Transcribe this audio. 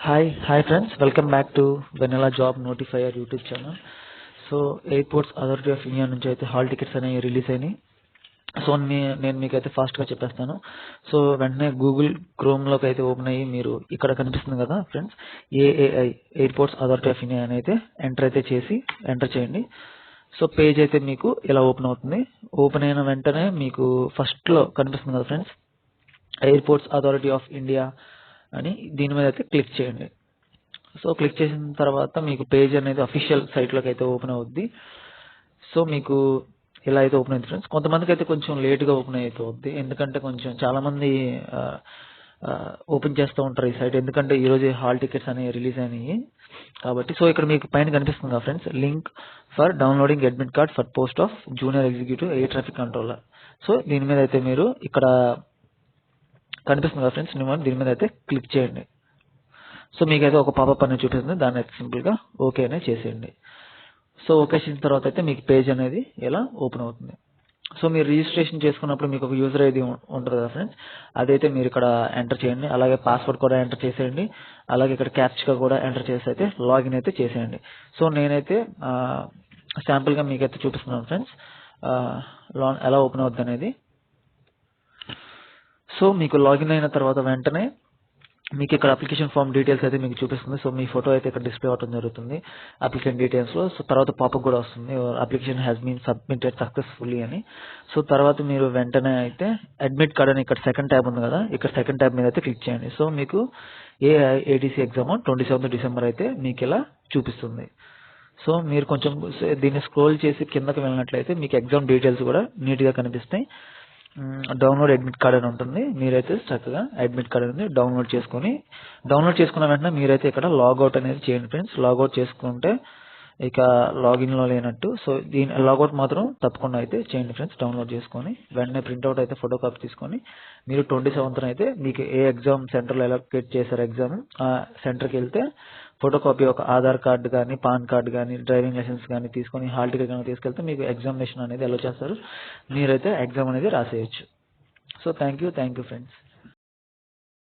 Hi friends, welcome back to Vanilla Job Notifier YouTube channel. So airports authority of India నుంచి అయితే hall tickets అనేవి release అయినాయి. So నేను మీకైతే ఫాస్ట్గా చెప్పేస్తాను. సో వెంటనే గూగుల్ క్రోమ్లోకి అయితే ఓపెన్ అయ్యి మీరు ఇక్కడ కనిపిస్తుంది కదా friends, AAI airports authority of India అని అయితే ఎంటర్ చేయండి. సో పేజ్ అయితే మీకు ఇలా ఓపెన్ అవుతుంది. ఓపెన్ అయిన వెంటనే మీకు ఫస్ట్లో కనిపిస్తుంది కదా friends, airports authority of India అని దీని మీద అయితే క్లిక్ చేయండి. సో క్లిక్ చేసిన తర్వాత మీకు పేజ్ అనేది అఫీషియల్ సైట్లోకి అయితే ఓపెన్ అవుద్ది. సో మీకు ఇలా అయితే ఓపెన్ అవుతుంది ఫ్రెండ్స్. కొంతమందికి అయితే కొంచెం లేట్గా ఓపెన్ అవుతుంది, ఎందుకంటే కొంచెం చాలామంది ఓపెన్ చేస్తూ ఉంటారు ఈ సైట్, ఎందుకంటే ఈరోజు హాల్ టికెట్స్ అనేవి రిలీజ్ అయినాయి కాబట్టి. సో ఇక్కడ మీకు పైన కనిపిస్తుంది కదా friends, link for downloading admit card for post of junior executive air traffic controller. So దీని మీద అయితే మీరు ఇక్కడ కనిపిస్తుంది కదా ఫ్రెండ్స్, దీని మీద అయితే క్లిక్ చేయండి. సో మీకైతే ఒక పాపప్ అనేది చూపిస్తుంది, దాన్ని అయితే సింపుల్గా ఓకే అనే చేసేయండి. సో ఓకే చేసిన తర్వాత అయితే మీకు పేజ్ అనేది ఇలా ఓపెన్ అవుతుంది. సో మీరు రిజిస్ట్రేషన్ చేసుకున్నప్పుడు మీకు ఒక యూజర్ ఐడి ఉంటుంది కదా ఫ్రెండ్స్, అదైతే మీరు ఇక్కడ ఎంటర్ చేయండి. అలాగే పాస్వర్డ్ కూడా ఎంటర్ చేసేయండి. అలాగే ఇక్కడ క్యాప్చా కూడా ఎంటర్ చేసి అయితే లాగిన్ అయితే చేసేయండి. సో నేనైతే శాంపుల్గా మీకైతే చూపిస్తున్నాను ఫ్రెండ్స్ ఎలా ఓపెన్ అవుతుంది అనేది. సో మీకు లాగిన్ అయిన తర్వాత వెంటనే మీకు ఇక్కడ అప్లికేషన్ ఫామ్ డీటెయిల్స్ అయితే మీకు చూపిస్తుంది. సో మీ ఫోటో అయితే ఇక్కడ డిస్ప్లే అవడం జరుగుతుంది అప్లికెంట్ డీటెయిల్స్లో. సో తర్వాత పాపప్ కూడా వస్తుంది, application has been submitted successfully అని. సో తర్వాత మీరు వెంటనే అయితే అడ్మిట్ కార్డ్ అని ఇక్కడ సెకండ్ ట్యాబ్ ఉంది కదా, ఇక్కడ సెకండ్ ట్యాబ్ మీద అయితే క్లిక్ చేయండి. సో మీకు ఏఐఏటీసీ ఎగ్జామ్ 27th December అయితే మీకు ఇలా చూపిస్తుంది. సో మీరు కొంచెం దీన్ని స్క్రోల్ చేసి కిందకి వెళ్ళినట్లయితే మీకు ఎగ్జామ్ డీటెయిల్స్ కూడా నీట్గా కనిపిస్తాయి. డౌన్లోడ్ అడ్మిట్ కార్డ్ అని ఉంటుంది, మీరైతే చక్కగా అడ్మిట్ కార్డ్ అనేది డౌన్లోడ్ చేసుకున్న వెంటనే మీరైతే ఇక్కడ లాగౌట్ అనేది చేయండి ఫ్రెండ్స్. లాగౌట్ చేసుకుంటే ఇక లాగిన్లో లేనట్టు. సో దీని లాగౌట్ మాత్రం తప్పకుండా అయితే చేయండి ఫ్రెండ్స్. డౌన్లోడ్ చేసుకొని వెంటనే ప్రింట్అవుట్ అయితే ఫోటో కాపీ తీసుకొని మీరు 27th అయితే మీకు ఏ ఎగ్జామ్ సెంటర్లో ఎలొకేట్ చేశారు ఎగ్జామ్ ఆ సెంటర్కి వెళ్తే ఫోటో కాపీ ఒక ఆధార్ కార్డు కానీ పాన్ కార్డు కానీ డ్రైవింగ్ లైసెన్స్ కానీ తీసుకొని హాల్ టికెట్ కానీ తీసుకెళ్తే మీకు ఎగ్జామినేషన్ అనేది ఎలా చేస్తారు, మీరైతే ఎగ్జామ్ అనేది రాసేయచ్చు. So thank you friends.